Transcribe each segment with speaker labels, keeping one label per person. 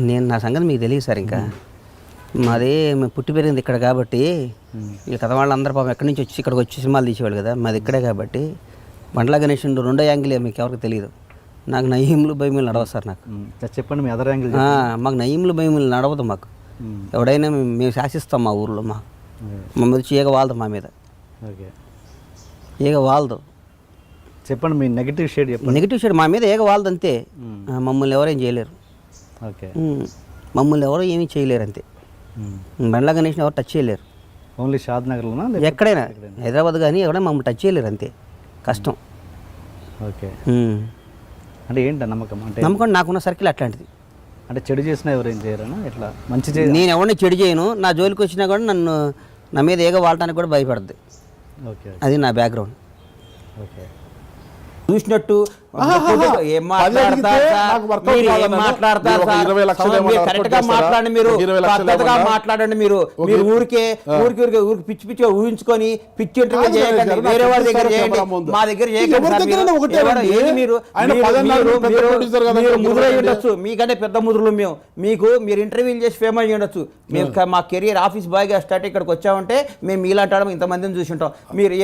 Speaker 1: నేను నా సంగతి మీకు తెలియదు సార్. ఇంకా మాది పుట్టి పెరిగింది ఇక్కడ కాబట్టి ఈ కథ వాళ్ళందరూ పాపం ఎక్కడి నుంచి వచ్చి ఇక్కడికి వచ్చి సినిమాలు తీసేవాళ్ళు కదా. మాది ఇక్కడే కాబట్టి బండ్ల గణేష్ రెండో యాంగిలే మీకు ఎవరికి తెలియదు. నాకు నయీములు భయములు నడవదు సార్. నాకు
Speaker 2: చెప్పండి మీ అదర్ యాంగిల్.
Speaker 1: మాకు నయీములు భయములు నడవదు. మాకు ఎవడైనా మేము శాసిస్తాం మా ఊర్లో. మా మీద వచ్చి ఈగ వాళ్దు మా మీద. ఈగ వాళ్దు.
Speaker 2: చెప్పండి మీ నెగిటివ్ షేడ్.
Speaker 1: నెగిటివ్ షేడ్ మా మీద ఈగ వాళ్దు అంతే. మమ్మల్ని ఎవరేం చేయలేరు. మమ్మల్ని ఎవరో ఏమీ చేయలేరు అంతే. బండ్ల గణేష్ ఎవరు టచ్ చేయలేరు.
Speaker 2: ఓన్లీ షాద్ నగర్లోనా
Speaker 1: ఎక్కడైనా హైదరాబాద్ కానీ ఎవరైనా మమ్మల్ని టచ్ చేయలేరు అంతే. కష్టం.
Speaker 2: ఓకే. అంటే ఏంటి నమ్మకం? అంటే
Speaker 1: నమ్మకం నాకున్న సర్కిల్ అట్లాంటిది.
Speaker 2: అంటే చెడు చేసినా ఎవరేం చేయరనా? ఎట్లా మంచి
Speaker 1: నేను ఎవరిని చెడు చేయను. నా జోలికి వచ్చినా కూడా నన్ను నా మీద ఏగ వాడటానికి కూడా భయపడద్దు.
Speaker 2: ఓకే.
Speaker 1: అది నా బ్యాక్గ్రౌండ్.
Speaker 2: ఓకే.
Speaker 1: చూసినట్టు ఏం మాట్లాడతారు మాట్లాడండి. మీరు ఊరికే పిచ్చి పిచ్చి ఊహించుకొని పిచ్చి ఇంటర్వ్యూ చేయకండి. వేరే వాళ్ళ దగ్గర చేయండి, మా దగ్గర చేయకండి. మీరు ముదురై ఉండొచ్చు, మీకంటే పెద్ద ముదురులు మేము. మీరు ఇంటర్వ్యూలు చేసి ఫేమస్ అయ్యి ఉండొచ్చు. మేము మా కెరియర్ ఆఫీస్ బాయ్గా స్టార్ట్ ఇక్కడికి వచ్చామంటే మేము మీలాంటి వాళ్ళం ఇంతమందిని చూసి ఉంటాం. మీరు ఏ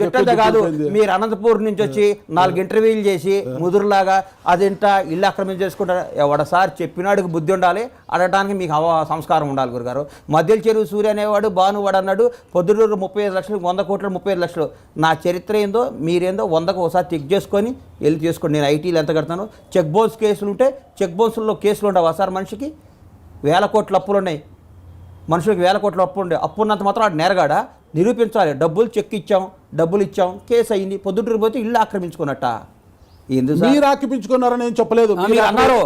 Speaker 1: జుట్టంతా కాదు, మీరు అనంతపూర్ నుంచి వచ్చి 4 ఇంటర్వ్యూలు చేసి ముదురులాగా అదేంట ఇల్లు ఆక్రమణ చేసుకుంటారు. ఎవడసారి చెప్పినాడికి బుద్ధి ఉండాలి, అడగడానికి మీకు సంస్కారం ఉండాలి గురుగారు. మధ్యల చెరువు సూర్య అనేవాడు భానువాడు అన్నాడు పొద్దుటూరు 35 లక్షలు 100 కోట్లు 35 లక్షలు. నా చరిత్ర ఏందో మీరేందో 100కు ఒకసారి చెక్ చేసుకొని వెళ్ళి చేసుకోండి. నేను ఐటీలు ఎంత కడతాను. చెక్ బౌన్స్ కేసులు ఉంటే చెక్ బౌన్స్లో కేసులు ఉండవా సార్? మనిషికి 1000 కోట్ల అప్పులు ఉన్నాయి. మనుషులకు 1000 కోట్ల అప్పు ఉండే అప్పు ఉన్నంత మాత్రం వాడు నేరగాడా? నిరూపించాలి. డబ్బులు చెక్ ఇచ్చాం, డబ్బులు ఇచ్చాం, కేసు అయింది. పొద్దుటూరు పోతే ఇల్లు ఆక్రమించుకున్నట్ట. ఎందుకు
Speaker 3: మీరు ఆక్రమించుకున్నారని నేను చెప్పలేదు.
Speaker 1: అన్నారు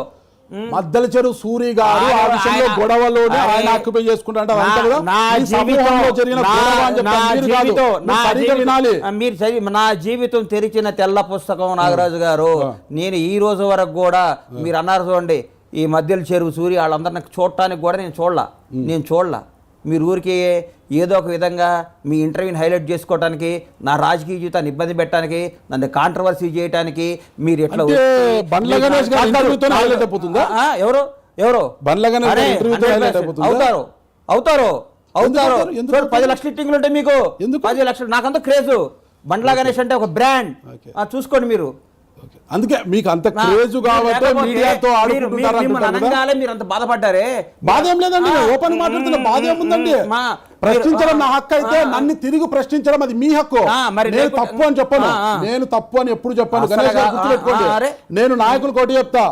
Speaker 3: మద్దల చెరువు సూరి గారు ఆ విషయంలో గొడవలోనే ఆయన ఆక్యుపై చేసుకుంటారు.
Speaker 1: నా జీవితం తెరిచిన తెల్ల పుస్తకం నాగరాజు గారు. నేను ఈ రోజు వరకు కూడా మీరు అన్నారు చూడండి, ఈ మధ్యల చెరువు సూరి వాళ్ళందరినీ చూడటానికి కూడా నేను చూడలా. మీరు ఊరికి ఏదో ఒక విధంగా మీ ఇంటర్వ్యూని హైలైట్ చేసుకోవడానికి, నా రాజకీయ జీవితాన్ని ఇబ్బంది పెట్టడానికి, నన్ను కాంట్రవర్సీ చేయడానికి మీరు ఎట్లా అవుతారు 10 లక్షల ఇట్టింగ్లు ఉంటాయి మీకు. 10 లక్షలు నాకంత క్రేజు. బండ్ల గణేష్ అంటే ఒక బ్రాండ్. చూసుకోండి మీరు.
Speaker 3: అందుకే మీకు అంత క్రేజ్ కాబట్టి మీడియాతో
Speaker 1: ఆడుకుంటున్నారు. మీరు అంత బాధపడ్డారే.
Speaker 3: బాధ ఏం లేదండి, ఓపెన్ మాట్లాడుతున్న బాధ ఏముందండి? ప్రశ్నించడం నా హక్కు అయితే నన్ను తిరిగి ప్రశ్నించడం అది మీ హక్కు. నేను తప్పు అని చెప్పను, నేను తప్పు అని ఎప్పుడు చెప్పాను. గణేష్ గారు గుర్తుపెట్టుకోండి, నేను నాయకులు కోటి చెప్తా.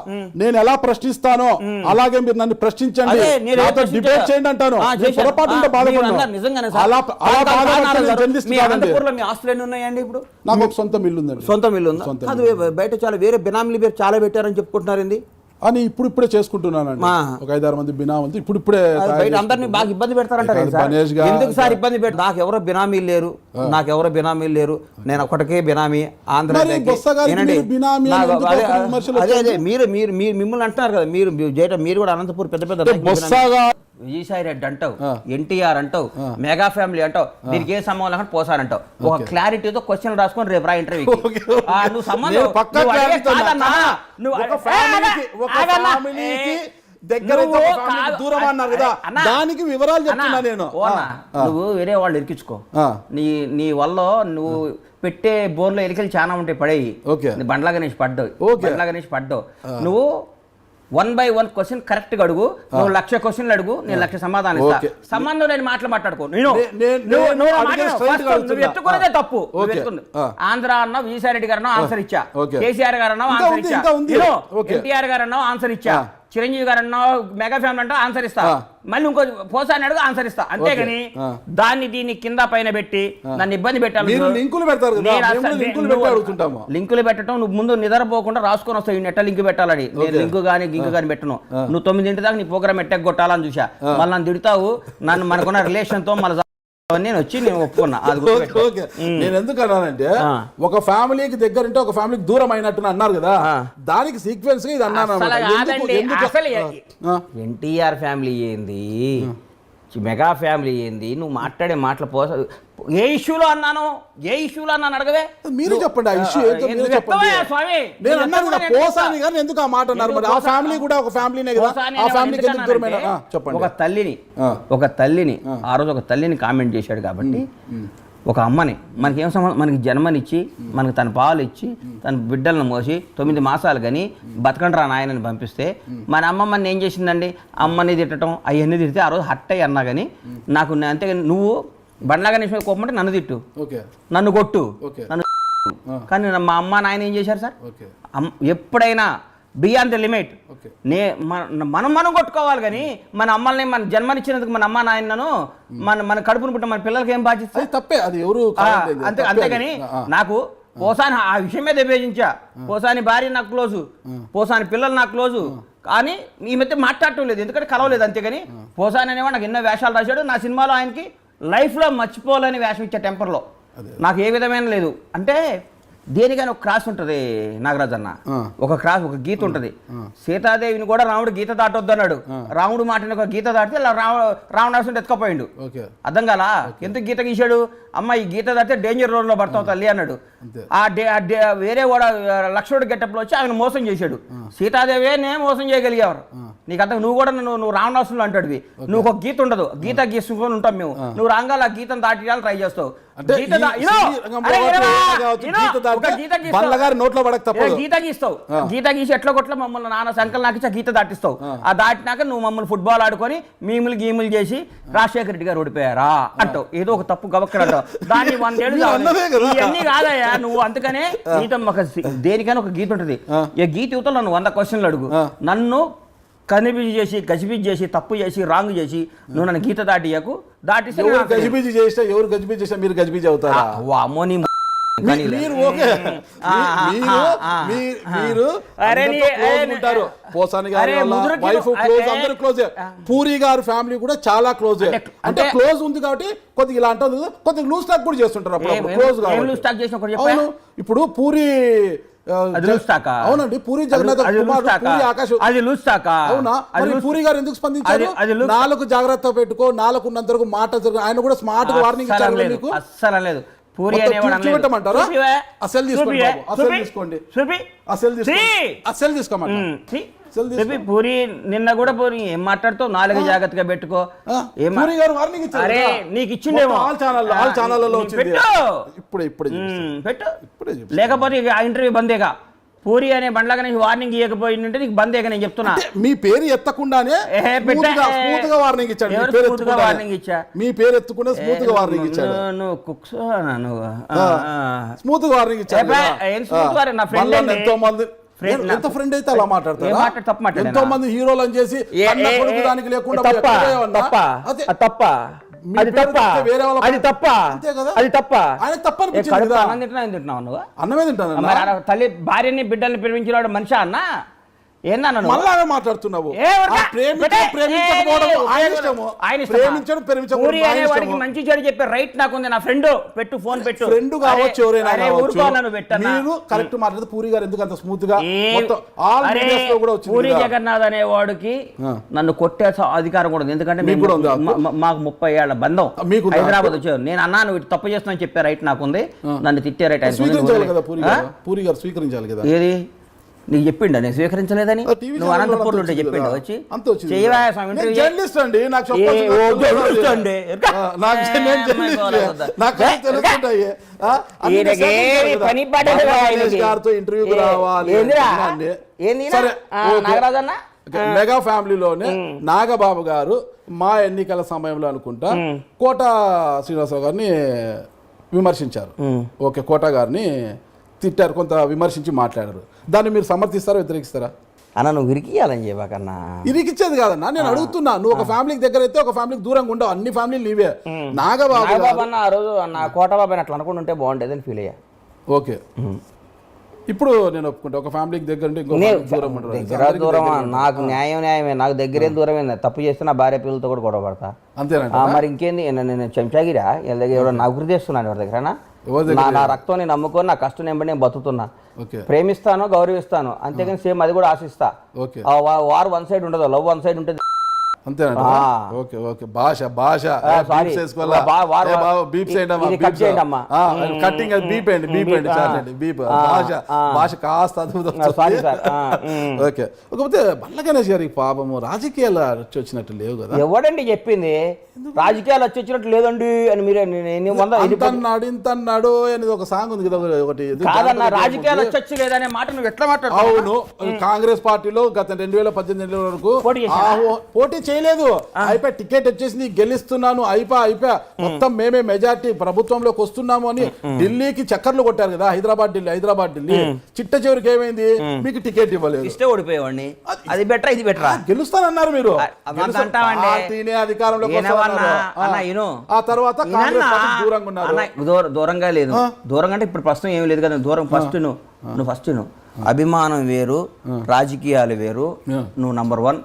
Speaker 3: నేను ఎలా ప్రశ్నిస్తానో అలాగే మీరు నన్ను ప్రశ్నించండి, నాతో డిబేట్ చేయండి అంటాను. పొరపాటు ఉంటే బాధపడను. నాకు ఒక సొంత ఇల్లు ఉందండి.
Speaker 1: సొంత ఇల్లు ఉందా? అది బయట చాలా వేరే బినామీలు పేరు చాలా పెట్టారని చెప్పుకుంటున్నారండి.
Speaker 3: అని ఇప్పుడిప్పుడే చేసుకుంటున్నానండి. ఒక 5-6 మంది బినామీ ఇప్పుడిప్పుడే
Speaker 1: అందరినీ బాగా ఇబ్బంది పెడతారంటారు. ఎందుకు సార్ ఇబ్బంది పెట్టారు? నాకు ఎవరో బినామీలు లేరు, నేను ఒకటికే బినామీ. ఆంధ్ర అదే మీరు మిమ్మల్ని అంటున్నారు కదా, మీరు కూడా అనంతపూర్ పెద్ద విజయసాయి రెడ్డి అంటావు, ఎన్టీఆర్ అంటావు, మెగా ఫ్యామిలీ అంటావు, దీనికి ఏ సంబంధం లేకుండా పోసారంటావు. ఒక క్లారిటీతో క్వశ్చన్ రాసుకొని రేపు రా ఇంటర్వ్యూ. నువ్వు సంబంధం
Speaker 3: దూరం అన్నారు కదా, దానికి వివరాలు చెప్తున్నా నేను.
Speaker 1: నువ్వు వేరే వాళ్ళు ఇరికించుకో. నీ వల్ల నువ్వు పెట్టే బోర్లో ఎలికలు చాలా ఉంటాయి, పడేయి. బండ్ల గణేష్ పడ్డావు. నువ్వు 1 by 1 క్వశ్చన్ కరెక్ట్ గా అడుగు. నువ్వు 1,00,000 క్వశ్చన్లు అడుగు, నేను 1,00,000 సమాధానం ఇస్తా. సంబంధం లేని మాటలు మాట్లాడుకో. నువ్వు ఎత్తుకున్నదే తప్పు. ఆంధ్ర అన్నావు, విజయసాయి రెడ్డి గారు అన్నావు, ఆన్సర్ ఇచ్చా. కేసీఆర్ గారు అన్నావు, ఆన్సర్ ఇచ్చా. ఎన్టీఆర్ గారు అన్నావు, ఆన్సర్ ఇచ్చా. చిరంజీవి గారు అన్నావు, మెగా ఫ్యామిలీ అంటావు, ఆన్సర్ ఇస్తా. మళ్ళీ ఇంకో పోసాని అడుగు, ఆన్సర్ ఇస్తా. అంతేగాని దీన్ని కింద పైన పెట్టి నన్ను ఇబ్బంది పెట్టాలి. లింకులు పెట్టడం నువ్వు ముందు నిద్రపోకుండా రాసుకొని వస్తావు. ఈ నెట్ట లింక్ పెట్టాలని. నేను లింకు కానీ పెట్టను. నువ్వు 9 దాకా నీ ప్రోగ్రామ్ ఎట్టకు కొట్టాలని చూసా. మళ్ళీ నన్ను తిడతావు. నన్ను మనకున్న రిలేషన్ తో మళ్ళీ నేను ఒప్పుకున్నా.
Speaker 3: నేను ఎందుకు అన్నానంటే, ఒక ఫ్యామిలీకి దగ్గర ఉంటే ఒక ఫ్యామిలీకి దూరం అయినట్టు అన్నారు కదా, దానికి సీక్వెన్స్ ఇది అన్నాను.
Speaker 1: ఎన్టీఆర్ ఫ్యామిలీ ఏంది, మెగా ఫ్యామిలీ ఏంది, నువ్వు మాట్లాడే మాటలు ఏ ఇష్యూలో అన్నాను అడగవే
Speaker 3: మీరు చెప్పండి ఆ ఇష్యూ ఏంటో మీరు చెప్పండి.
Speaker 1: స్వామి
Speaker 3: నేను అన్నాను కదా పోసాని గాని ఎందుకు ఆ మాట అన్నారు మరి? ఆ ఫ్యామిలీ కూడా ఒక ఫ్యామిలీనే కదా, ఆ ఫ్యామిలీకి ఎందుకు దూరమైన? చెప్పండి.
Speaker 1: ఒక తల్లిని ఆ రోజు ఒక తల్లిని కామెంట్ చేశాడు కాబట్టి ఒక అమ్మని మనకేం మనకి జన్మనిచ్చి మనకి తన పాలు ఇచ్చి తన బిడ్డలను మోసి 9 మాసాలు కానీ బతకండి రా నాయనని పంపిస్తే మన అమ్మమ్మని ఏం చేసిందండి? అమ్మని తిట్టడం అవన్నీ తిడితే ఆ రోజు హట్ అయ్యి అన్నా కానీ నాకు అంతేగాని నువ్వు బండ్లాగా నిమిషం కోపమంటే నన్ను తిట్టు, నన్ను కొట్టు, నన్ను కానీ మా అమ్మ నాయన ఏం చేశారు సార్? ఎప్పుడైనా బియాండ్ ద లిమిట్ మనం కొట్టుకోవాలి కానీ మన అమ్మల్ని మన జన్మనిచ్చినందుకు మన అమ్మ నాయనను మన కడుపును పుట్టిన మన పిల్లలకి ఏం బాధ్యత?
Speaker 3: తప్పే అది ఎవరు
Speaker 1: అంతేగాని నాకు పోసాని ఆ విషయమే విభేజించా. పోసాని భార్య నాకు క్లోజు, పోసాని పిల్లలు నాకు క్లోజు, కానీ ఈ మధ్య మాట్లాడటం లేదు ఎందుకంటే కలవలేదు. అంతేగాని పోసాని అనేవాడు నాకు ఎన్నో వేషాలు రాశాడు. నా సినిమాలో ఆయనకి లైఫ్లో మర్చిపోలేని వేషం ఇచ్చే టెంపర్లో నాకు ఏ విధమైన లేదు. అంటే దేనికైనా ఒక క్రాస్ ఉంటుంది నాగరాజన్న, ఒక గీత ఉంటుంది. సీతాదేవిని కూడా రాముడు గీత దాటొద్దు అన్నాడు. రాముడు మాటని ఒక గీత దాటితే రావణాసుని ఎత్తుకపోయిండు. అర్థం కాలా? ఎందుకు గీత గీశాడు? అమ్మ ఈ గీత దాటితే డేంజర్ రోడ్లో పడతావు తల్లి అన్నాడు. వేరే కూడా లక్ష్మణుడు గెటప్లో వచ్చి ఆయన మోసం చేశాడు. సీతాదేవినే మోసం చేయగలిగేవారు. నీకు అంత నువ్వు కూడా నువ్వు రావణాసులు అంటాడువి. నువ్వు ఒక గీత ఉండదు, గీత గీసుకొని ఉంటాం మేము. నువ్వు రాగాల ఆ గీతను దాటియాలని ట్రై చేస్తావు. గీత గీసి ఎట్లా కొట్ల మమ్మల్ని నాన్న సంకల్ నాకు గీత దాటిస్తావు. ఆ దాటినాక నువ్వు మమ్మల్ని ఫుట్బాల్ ఆడుకొని గీములు చేసి రాజశేఖర రెడ్డి గారు ఓడిపోయారా అంటావు. ఏదో ఒక తప్పు గవక్కడంటావు. దాన్ని 100 ఏళ్ళు ఇవన్నీ కాదయ్యా నువ్వు. అందుకనే గీత దేనికైనా ఒక గీత ఉంటుంది. ఈ గీత యువతలో నన్ను 100 క్వశ్చన్లు అడుగు. నన్ను కనిపిజి చేసి గజిబిజి చేసి తప్పు చేసి రాంగ్ చేసి నువ్వు నన్ను గీత దాటియకు. దాటిస్తే
Speaker 3: గజిబిజి చేస్తే ఎవరు గజిబిజి చేస్తే మీరు గజిబిజి అవుతారా?
Speaker 1: అమ్మో నీ
Speaker 3: పూరి గారు ఫ్యామిలీ కూడా చాలా క్లోజ్. అంటే క్లోజ్ ఉంది కాబట్టి కొద్దిగా ఇలా అంటుంది, కొద్దిగా లూజ్ టాక్ కూడా చేస్తుంటారు అప్పుడు క్లోజ్. ఇప్పుడు పూరి అవునండి, పూరి జగన్నాథ్ అవునా? పూరి గారు ఎందుకు స్పందించారు? 4 జాగ్రత్త పెట్టుకో, 4 ఉన్నంత వరకు మాట జరుగు. ఆయన కూడా స్మార్ట్ గా వార్నింగ్ ఇచ్చారు మీకు.
Speaker 1: అస్సలు లేదు. పూరి పూరి నిన్న కూడా పూరి ఏం మాట్లాడుతావు? 4 జాగ్రత్తగా పెట్టుకో. అరే నీకు ఇచ్చిండేమో పెట్టు, లేకపోతే ఆ ఇంటర్వ్యూ బందేగా. పూరి అనే బండ్లాగా వార్నింగ్ ఇవ్వకపోయిందంటే నీకు బందేగా నేను చెప్తున్నా.
Speaker 3: మీ పేరు ఎత్తకుండానే స్మూత్ గా వార్నింగ్ ఇచ్చాడు. మీ పేరు ఎత్తకుండా స్మూత్ గా వార్నింగ్ ఇచ్చాడు. స్మూత్ గా వార్నింగ్ ఇచ్చాడు.
Speaker 1: నా ఫ్రెండ్
Speaker 3: ఎంతో మంది ఎంత ఫ్రెండ్ అయితే అలా మాట్లాడతారు. ఎంతో మంది హీరోలు అని చేసి దానికి లేకుండా అన్నమే తింటాను.
Speaker 1: తల్లి భార్యని బిడ్డల్ని ప్రేమించినాడు మనిషి అన్న ఏందన్నా
Speaker 3: మాట్లాడుతున్నావు?
Speaker 1: వాడికి మంచి చెడు చెప్పే రైట్ నాకుంది. నా ఫ్రెండ్ పెట్టు, ఫోన్ పెట్టు.
Speaker 3: ఫ్రెండ్ కావచ్చు ఎవరైనా కరెక్ట్ మాట్లాడితే పూరి గారు ఎందుకు అంత స్మూత్ గా?
Speaker 1: పూరి జగన్నాథ్ అనే వాడికి నన్ను కొట్టే అధికారం కూడా ఉంది. ఎందుకంటే మాకు 30 ఏళ్ల బంధం. హైదరాబాద్ వచ్చారు, నేను అన్నా నువ్వు తప్పు చేస్తున్నా చెప్పే రైట్ నాకుంది. నన్ను తిట్టే రైట్
Speaker 3: పూరి గారు స్వీకరించాలి కదా.
Speaker 1: ఏది నీకు చెప్పిండ నేను స్వీకరించలేదని? నువ్వు అనంతపూర్లో ఉంటే చెప్పిండ వచ్చి
Speaker 3: మెగా ఫ్యామిలీలోనే నాగబాబు గారు మా ఎన్నికల సమయంలో అనుకుంటా కోట శ్రీనివాసరావు గారిని విమర్శించారు. ఓకే, కోట గారిని తిట్టారు, కొంత విమర్శించి మాట్లాడారు. దాన్ని మీరు సమర్థిస్తారా, వ్యతిరేకిస్తారా?
Speaker 1: అన్న నువ్వు ఇరికియాలని చెప్పకన్నా.
Speaker 3: ఇరికిచ్చేది కాదన్నా, నేను అడుగుతున్నా. నువ్వు ఒక ఫ్యామిలీకి దగ్గర అయితే ఒక ఫ్యామిలీకి దూరంగా ఉండవు. అన్ని ఫ్యామిలీలు నీవే. నాగబాబు
Speaker 1: అన్న ఆ రోజు నా కోటబాబు అట్లా అనుకుంటుంటే బాగుంటుంది అని ఫీల్ అయ్యా.
Speaker 3: ఓకే, ఇప్పుడు నేను ఒప్పుకుంటా. ఒక ఫ్యామిలీకి దగ్గర ఉంటే
Speaker 1: దూరం నాకు న్యాయమే. నాకు దగ్గరే దూరమే. తప్పు చేస్తే నా భార్య పిల్లలతో కూడా గొడవ పడతా.
Speaker 3: అంతేనా?
Speaker 1: మరి ఇంకేంది? నేను చెంచాగిరా వీళ్ళ దగ్గర నా గురి చేస్తున్నాను ఎవరి దగ్గర. నా రక్తం నేను నమ్ముకొని నా కష్టం నేను బతుకుతున్నా. ప్రేమిస్తాను, గౌరవిస్తాను, అంతేగాని సేమ్ అది కూడా ఆశిస్తా. వార్ 1 సైడ్ ఉండదు, లవ్ 1 సైడ్ ఉంటుంది.
Speaker 3: అంతేనండి. ఓకే ఓకే భాష
Speaker 1: sorry.
Speaker 3: బీప్స్
Speaker 1: ఇది cut చేయండమ్మా.
Speaker 3: కట్టింగ్ బీప్ అండి బీప్ భాష కాస్త అద్భుతం.
Speaker 1: Sorry sir.
Speaker 3: ఓకే. కాకపోతే బండ్ల గణేష్ గారికి పాపము రాజకీయాలు వచ్చినట్టు లేవు కదా.
Speaker 1: ఎవడండి చెప్పింది రాజకీయాలు వచ్చినట్టు లేదండి అని? మీరే
Speaker 3: అంతన్నాడు ఇంతన్నాడు అనేది ఒక సాంగ్ ఉంది కదా ఒకటి.
Speaker 1: కాదన్న, రాజకీయాలు వచ్చి లేదనే మాట నువ్వు ఎట్లా మాట్లాడు?
Speaker 3: అవును, కాంగ్రెస్ పార్టీలో గత 2018 వరకు పోటీ చేయలేదు. అయిపోయి టికెట్ వచ్చేసింది, గెలుస్తున్నాను, అయిపోయా మొత్తం మేమే మెజార్టీ ప్రభుత్వంలోకి వస్తున్నాము అని ఢిల్లీకి చక్కర్లు కొట్టారు కదా. హైదరాబాద్ ఢిల్లీ చిట్ట చివరికి ఏమైంది? మీకు టికెట్ ఇవ్వలేదు,
Speaker 1: ఇస్తే ఓడిపోయేవాడిని. అది బెటరా ఇది బెటరా?
Speaker 3: గెలుస్తానన్నారు మీరు, అధికారంలోకి ఆ తర్వాత దూరంగా ఉన్నారు.
Speaker 1: దూరంగా లేదు, దూరంగా అంటే ఇప్పుడు ప్రస్తుతం ఏమి లేదు కదా. దూరం ఫస్ట్ నువ్వు అభిమానం వేరు, రాజకీయాలు వేరు. నువ్వు నంబర్ 1.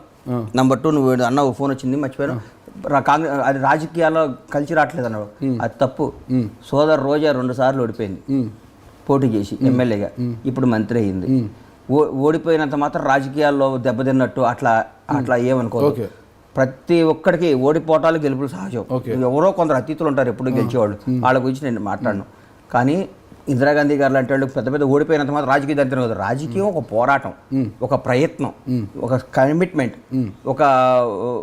Speaker 1: నంబర్ 2 నువ్వు అన్నావు ఫోన్ వచ్చింది మర్చిపోయాను, కాంగ్రెస్ అది రాజకీయాల్లో కలిసి రావట్లేదు అన్నావు. అది తప్పు. సోదరు రోజా 2 సార్లు ఓడిపోయింది పోటీ చేసి ఎమ్మెల్యేగా, ఇప్పుడు మంత్రి అయింది. ఓడిపోయినంత మాత్రం రాజకీయాల్లో దెబ్బతిన్నట్టు అట్లా ఏమనుకో. ప్రతి ఒక్కడికి ఓడిపోవటాలు గెలుపులు సహజం. ఎవరో కొందరు అతీతులు ఉంటారు ఎప్పుడు గెలిచేవాళ్ళు, వాళ్ళ గురించి నేను మాట్లాడను. కానీ ఇందిరాగాంధీ గారు లాంటి వాళ్ళు పెద్ద ఓడిపోయినంత మాత్రం రాజకీయ దరిద్రం కాదు. రాజకీయం ఒక పోరాటం, ఒక ప్రయత్నం, ఒక కమిట్మెంట్,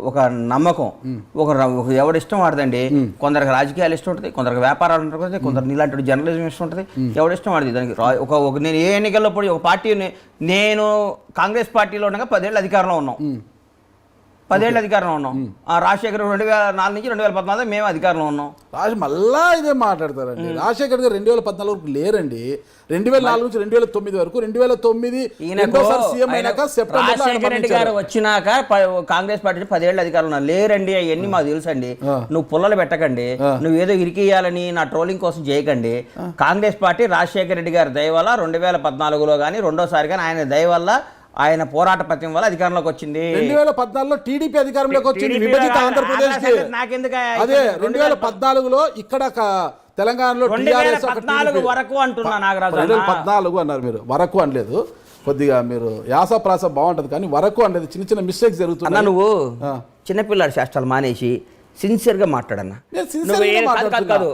Speaker 1: ఒక నమ్మకం. ఎవడిష్టం వాడదండి. కొందరికి రాజకీయాలు ఇష్టం ఉంటుంది, కొందరికి వ్యాపారాలు ఉంటుంది, కొందరు ఇలాంటి జర్నలిజం ఇష్టం ఉంటుంది. ఎవడిష్టం వాడిది దానికి. నేను ఏ ఎన్నికల్లో పడి ఒక పార్టీ, నేను కాంగ్రెస్ పార్టీలో ఉండగా 10 ఏళ్ళు అధికారంలో ఉన్నాం. 10 ఏళ్ళు అధికారంలో ఉన్నాం. రాజశేఖర్ 2004 నుంచి 2014 మేము అధికారంలో ఉన్నాం.
Speaker 3: మళ్ళా ఇదే మాట్లాడతారండి. రాజశేఖర్ గారు 2014 వరకు లేరండి. 2004 నుంచి 2009 వరకు. 2009 సీఎం అయినాక
Speaker 1: రాజశేఖర రెడ్డి గారు వచ్చినాక కాంగ్రెస్ పార్టీ 10 ఏళ్ళు అధికారంలో ఉన్నారు. లేరండి, అవన్నీ మాకు తెలుసండి. నువ్వు పుల్లలు పెట్టకండి, నువ్వు ఏదో ఇరికియాలని నా ట్రోలింగ్ కోసం చేయకండి. కాంగ్రెస్ పార్టీ రాజశేఖర రెడ్డి గారి దయ వల్ల 2014లో కానీ రెండోసారి కానీ ఆయన దయ వల్ల, ఆయన పోరాట పత్యం వల్ల అధికారంలోకి వచ్చింది.
Speaker 3: 2014లో టీడీపీ అధికారంలోకి వచ్చింది, విభజిత ఆంధ్రప్రదేశ్. అదే 2014లో ఇక్కడ తెలంగాణలో
Speaker 1: 2014 వరకు అంటున్నా నాగరాజు.
Speaker 3: 2014 అన్నారు మీరు, వరకు అనలేదు. కొద్దిగా మీరు యాసప్రాస బాగుంటది కానీ వరకు అనలేదు. చిన్న మిస్టేక్స్ జరుగుతున్నాయి.
Speaker 1: నువ్వు చిన్నపిల్లాడి శాస్త్రాలు మానేసి సిన్సియర్ గా మాట్లాడన్నా. 2014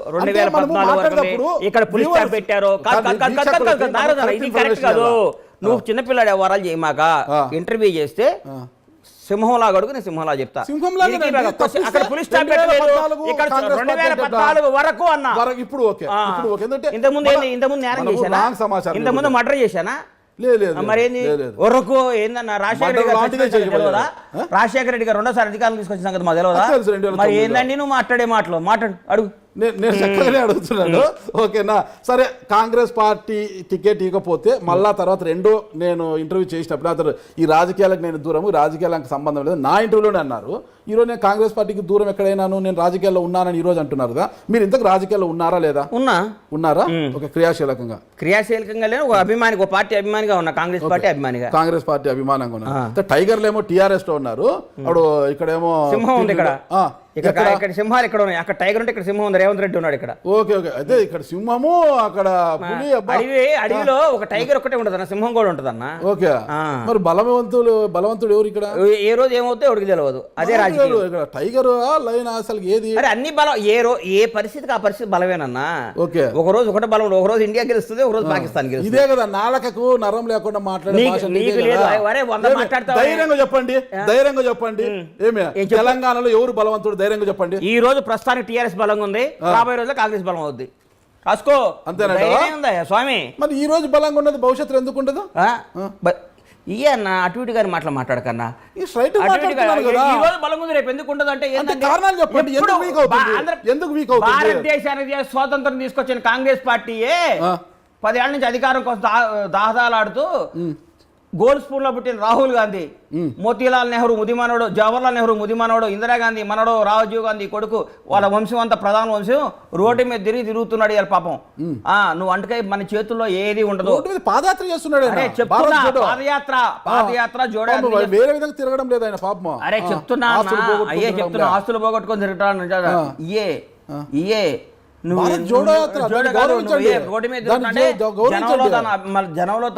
Speaker 1: ఇక్కడ పులిస్ స్టాప్ పెట్టారు, ఇది కరెక్ట్ కాదు. నువ్వు చిన్నపిల్లాడి వ్యవహారాలు చేయమాక. ఇంటర్వ్యూ చేస్తే సింహంలా గడుగు, నేను సింహంలా చెప్తా. అక్కడ పులిస్ స్టాప్ పెట్టలేదు, ఇక్కడ 2014 వరకు అన్నా.
Speaker 3: ఇప్పుడు
Speaker 1: ఇంతకుముందు నేరం చేశానా? ఇంతకుముందు మర్డర్ చేశానా? మరేంది వరకు ఏందన్నా? రాజశేఖర రెడ్డి గారు రెండోసారి అధికారం తీసుకొచ్చిన సంగతి మాకు తెలియదా? మరి ఏందండి నువ్వు మాట్లాడే మాటలు? మాట్లాడు, అడుగు.
Speaker 3: నేను చక్కగానే అడుగుతున్నాను. ఓకేనా, సరే. కాంగ్రెస్ పార్టీ టికెట్ ఇవ్వకపోతే మళ్ళా తర్వాత నేను ఇంటర్వ్యూ చేసినప్పుడు అతను ఈ రాజకీయాలకు నేను దూరము, రాజకీయాలకు సంబంధం లేదు నా ఇంటర్వ్యూలోనే అన్నారు. ఈరోజు నేను కాంగ్రెస్ పార్టీకి దూరం ఎక్కడైనాను, నేను రాజకీయాల్లో ఉన్నానని ఈరోజు అంటున్నారు కదా. మీరు ఇంతకు రాజకీయాల్లో ఉన్నారా లేదా? ఉన్నారా? ఒక క్రియాశీలకంగా
Speaker 1: లేదు, ఒక అభిమాని, ఒక పార్టీ అభిమానిగా ఉన్నా. కాంగ్రెస్ పార్టీ అభిమానంగా ఉన్నారు. టైగర్లు ఏమో టీఆర్ఎస్ లో ఉన్నారు. అప్పుడు ఇక్కడేమో సింహం ఉంది. ఇక్కడ సింహాలు ఇక్కడ ఉన్నాయి. అక్కడ టైగర్ ఉంటే ఇక్కడ సింహం ఉంది. రేవంత్ రెడ్డి ఉన్నాడు ఇక్కడ.
Speaker 3: ఓకే అయితే ఇక్కడ సింహము, అక్కడ
Speaker 1: అడవిలో ఒక టైగర్ ఒక్కటే ఉంటదన్న, సింహం కూడా ఉంటదన్న.
Speaker 3: ఓకే, మరి బలవంతుడు ఎవరు ఇక్కడ?
Speaker 1: ఏ రోజు ఏమవుతుందో ఎవరికి తెలియదు. అదే రాజకీయం.
Speaker 3: ఇక్కడ టైగర్ లైన్ అసలు ఏది?
Speaker 1: అరే అన్ని బలం, ఏ పరిస్థితికి ఆ పరిస్థితి బలమేనన్నా.
Speaker 3: ఓకే,
Speaker 1: ఒక రోజు ఒకటే బలం, ఒక రోజు ఇండియా గెలుస్తుంది, ఒక రోజు పాకిస్తాన్ గెలుస్తుంది.
Speaker 3: ఇదే కదా నాలుకకు నరం లేకుండా మాట్లాడే భాష. ధైర్యంగా చెప్పండి. ఏమి తెలంగాణలో ఎవరు బలవంతుడు? ధైర్యంగా చెప్పండి.
Speaker 1: ఈ రోజు ప్రస్తుతానికి టీఆర్ఎస్ బలంగా ఉంది, రాబోయే రోజుల్లో కాంగ్రెస్ బలం అవుద్ది. రాసుకో.
Speaker 3: అంతేనా
Speaker 1: స్వామి?
Speaker 3: మరి ఈ రోజు బలంగా ఉన్నది భవిష్యత్తులో ఎందుకు ఉండదు?
Speaker 1: అన్న అటు ఇటు గారి మాట్లాడకన్నా,
Speaker 3: ఈ రోజు
Speaker 1: బలం ఉంది, రేపు ఎందుకు ఉండదు అంటే
Speaker 3: కారణాలు చెప్పండి. ఎందుకు వీక్ అవుతుంది?
Speaker 1: భారతదేశానికి స్వాతంత్రం తీసుకొచ్చిన కాంగ్రెస్ పార్టీయే 10 ఏళ్ల నుంచి అధికారం కోసం దాహదాలాడుతూ గోల్డ్ స్పూన్ లో పుట్టిన రాహుల్ గాంధీ, మోతీలాల్ నెహ్రూ ముదిమనోడు, జవహర్లాల్ నెహ్రూ ముదిమనోడు, ఇందిరాగాంధీ మనోడు, రాజీవ్ గాంధీ కొడుకు, వాళ్ళ వంశం అంతా ప్రధాన వంశం రోడ్డు మీద తిరుగుతున్నాడు ఇవాళ పాపం. నువ్వు అంటకై మన చేతుల్లో ఏది ఉండదు.
Speaker 3: పాదయాత్ర చేస్తున్నాడు.
Speaker 1: పాదయాత్ర
Speaker 3: వేరే విధంగా తిరగడం లేదు ఆయన పాపం.
Speaker 1: అరే చెప్తున్నా, ఆస్తులు పోగొట్టుకొని తిరుగుతాడు.
Speaker 3: భారత్ జోడో యాత్ర, దాన్ని గౌరవించండి. దాన్ని గౌరవించండి.
Speaker 1: జనంలో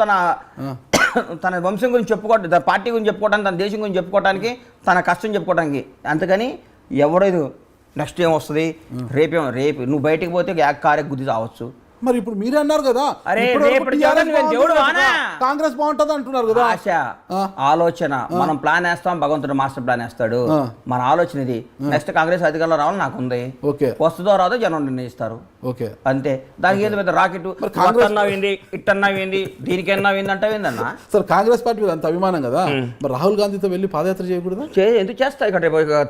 Speaker 1: తన వంశం గురించి చెప్పుకోవడం, తన పార్టీ గురించి చెప్పుకోవడానికి, తన దేశం గురించి చెప్పుకోవడానికి, తన కష్టం చెప్పుకోవడానికి. అంతకని ఎవడేది నెక్స్ట్ ఏం వస్తుంది, రేపు నువ్వు బయటికి పోతే కారే గుద్ది రావచ్చు.
Speaker 3: మరి ఇప్పుడు మీరే అన్నారు కదా కాంగ్రెస్ బాగుంటది అంటున్నారు కదా.
Speaker 1: ఆశ, ఆలోచన, మనం ప్లాన్ వేస్తాం, భగవంతుడు మాస్టర్ ప్లాన్ వేస్తాడు. మన ఆలోచన ఇది. నెక్స్ట్ కాంగ్రెస్ అధికారంలో రావాలని నాకు ఉంది. వస్తుందో రాదో జనం నిర్ణయిస్తారు. అంతే. దానికి ఏదో పెద్ద రాకెట్ అన్నావింది, ఇట్టన్నావింది, దీనికన్నావింది అంటావిందన్నా.
Speaker 3: సార్ కాంగ్రెస్ పార్టీ మీద అంత అభిమానం కదా, మరి రాహుల్ గాంధీతో వెళ్ళి పాదయాత్ర చేయకూడదు?
Speaker 1: ఎందుకు చేస్తా? ఇక్కడ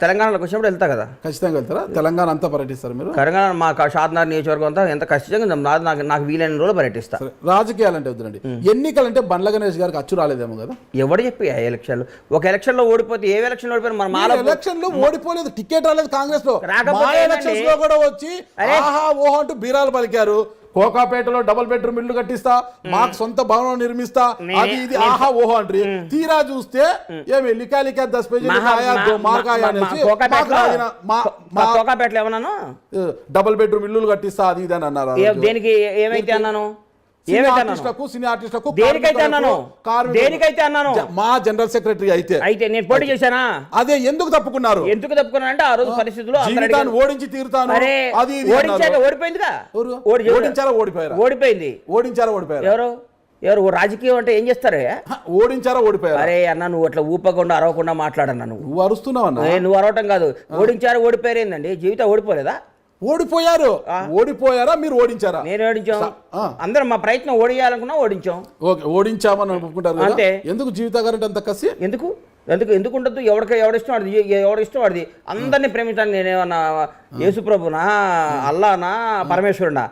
Speaker 1: తెలంగాణలోకి వచ్చినప్పుడు వెళ్తా కదా.
Speaker 3: ఖచ్చితంగా వెళ్తారా? తెలంగాణ అంతా పర్యటిస్తారు మీరు?
Speaker 1: తెలంగాణ మా షాద్నగర్ నియోజకవర్గం అంతా ఎంత ఖచ్చితంగా నాకు వీలైన రోజులు పర్యటిస్తా.
Speaker 3: రాజకీయాలు అంటే వద్దండి, ఎన్నికలంటే బండ్ల గణేష్ గారికి అచ్చు రాలేదేమో కదా.
Speaker 1: ఎవడు చెప్పి ఎలక్షన్లు? ఒక ఎలక్షన్ లో ఓడిపోతే ఏ ఎలక్షన్ ఓడిపోయిన మన
Speaker 3: ఎలక్షన్ లో ఓడిపోలేదు, టికెట్ రాలేదు కాంగ్రెస్ లో. ఎలక్షన్స్ లో కూడా వచ్చి ఆహా ఓహో అంటూ బీరాలు పలికారు. కోకాపేటలో డబుల్ బెడ్రూమ్ ఇల్లు కట్టిస్తా, మాకు సొంత భవనం నిర్మిస్తా, అది ఇది ఆహా ఓహో అంటారు. తీరా చూస్తే ఏమి లికా 10 పేజీలు డబుల్ బెడ్రూమ్ ఇల్లు కట్టిస్తా, అది ఇది అని అన్నారు.
Speaker 1: దేనికి? ఏమైతే అన్నాను?
Speaker 3: సినీ ఆర్టిస్టులకు,
Speaker 1: దేనికైతే అన్నాను?
Speaker 3: మా జనరల్ సెక్రటరీ అయితే
Speaker 1: నేను పోటీ చేశానా?
Speaker 3: అదే ఎందుకు తప్పుకున్నారు?
Speaker 1: ఎందుకు తప్పుకున్నా అంటే ఆ రోజు పరిస్థితుల్లో
Speaker 3: ఓడించి తీరుతాను, అది
Speaker 1: ఓడిపోయిందిగా. ఓడిపోయారు. ఎవరు రాజకీయం అంటే ఏం చేస్తారు?
Speaker 3: ఓడించారా ఓడిపోయారు?
Speaker 1: అరే అన్న, నువ్వు అట్లా ఊపకుండా అరవకుండా మాట్లాడన్నా.
Speaker 3: నువ్వు అరుస్తున్నావు అన్న.
Speaker 1: నువ్వు అరవటం కాదు. ఓడించారా ఓడిపోయారు ఏందండి? జీవితం ఓడిపోలేదా?
Speaker 3: ఓడిపోయారా? మీరు ఓడించారా?
Speaker 1: నేను ఓడించాం. అందరం మా ప్రయత్నం ఓడియాలనుకున్నా ఓడించాం.
Speaker 3: ఓడించామని అనుకుంటారు అంతే. ఎందుకు జీవితగారు అంత కసి?
Speaker 1: ఎందుకు ఉండదు? ఎవడిష్టం వాడిది. అందరినీ ప్రేమించాలి. నేనేమన్నా యేసుప్రభునా, అల్లానా, పరమేశ్వరునా?